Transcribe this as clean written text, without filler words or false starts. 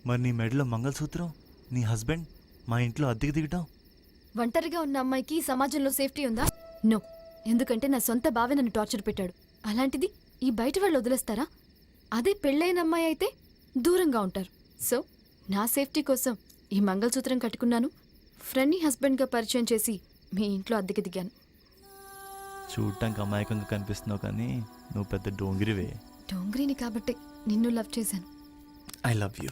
మరి నీ మెడలో మంగళసూత్రం, నీ హస్బెండ్ మా ఇంట్లో అద్దెకి దిగటం? ఒంటరిగా ఉన్న అమ్మాయికి ఈ సమాజంలో సేఫ్టీ ఉందా? నో. ఎందుకంటే నా సొంత బావే నన్ను టార్చర్ పెట్టాడు. అలాంటిది ఈ బయట వాళ్ళు వదిలేస్తారా? అదే పెళ్ళైన అమ్మాయి అయితే దూరంగా ఉంటారు. సో నా సేఫ్టీ కోసం ఈ మంగళసూత్రం కట్టుకున్నాను. ఫ్రెండ్ని హస్బెండ్గా పరిచయం చేసి మీ ఇంట్లో అద్దెకి దిగాను. చూడటానికి అమాయకంగా కనిపిస్తున్నావు కానీ నువ్వు పెద్ద డోంగిరివే. డోంగ్రీని కాబట్టి నిన్ను లవ్ చేశాను. I love you.